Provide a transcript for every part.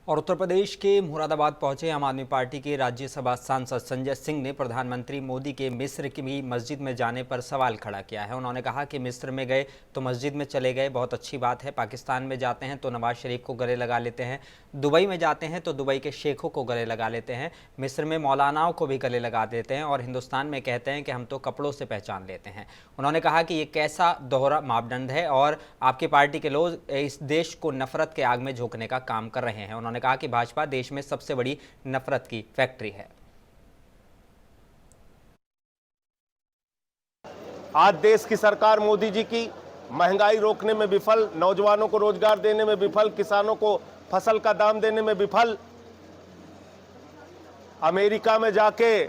और उत्तर प्रदेश के मुरादाबाद पहुंचे आम आदमी पार्टी के राज्यसभा सांसद संजय सिंह ने प्रधानमंत्री मोदी के मिस्र की मस्जिद में जाने पर सवाल खड़ा किया है। उन्होंने कहा कि मिस्र में गए तो मस्जिद में चले गए, बहुत अच्छी बात है। पाकिस्तान में जाते हैं तो नवाज शरीफ को गले लगा लेते हैं, दुबई में जाते हैं तो दुबई के शेखों को गले लगा लेते हैं, मिस्र में मौलानाओं को भी गले लगा देते हैं और हिंदुस्तान में कहते हैं कि हम तो कपड़ों से पहचान लेते हैं। उन्होंने कहा कि ये कैसा दोहरा मापदंड है और आपकी पार्टी के लोग इस देश को नफरत के आग में झोंकने का काम कर रहे हैं। उन्होंने कहा कि भाजपा देश में सबसे बड़ी नफरत की फैक्ट्री है। आज देश की सरकार मोदी जी की महंगाई रोकने में विफल, नौजवानों को रोजगार देने में विफल, किसानों को फसल का दाम देने में विफल, अमेरिका में जाके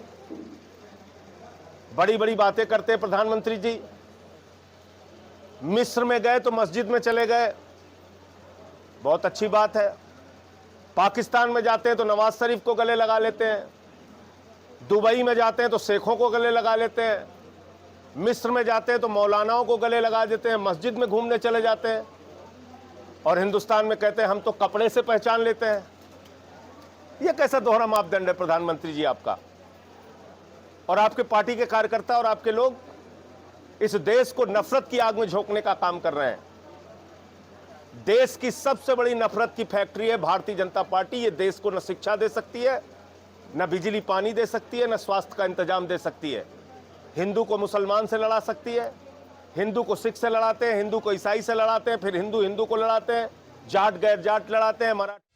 बड़ी बड़ी बातें करते हैं प्रधानमंत्री जी। मिस्र में गए तो मस्जिद में चले गए, बहुत अच्छी बात है। पाकिस्तान में जाते हैं तो नवाज शरीफ को गले लगा लेते हैं, दुबई में जाते हैं तो शेखों को गले लगा लेते हैं, मिस्र में जाते हैं तो मौलानाओं को गले लगा देते हैं, मस्जिद में घूमने चले जाते हैं और हिंदुस्तान में कहते हैं हम तो कपड़े से पहचान लेते हैं। यह कैसा दोहरा मापदंड है प्रधानमंत्री जी आपका? और आपके पार्टी के कार्यकर्ता और आपके लोग इस देश को नफरत की आग में झोंकने का काम कर रहे हैं। देश की सबसे बड़ी नफरत की फैक्ट्री है भारतीय जनता पार्टी। ये देश को न शिक्षा दे सकती है, न बिजली पानी दे सकती है, न स्वास्थ्य का इंतजाम दे सकती है। हिंदू को मुसलमान से लड़ा सकती है, हिंदू को सिख से लड़ाते हैं, हिंदू को ईसाई से लड़ाते हैं, फिर हिंदू हिंदू को लड़ाते हैं, जाट गैर जाट लड़ाते हैं, मराठा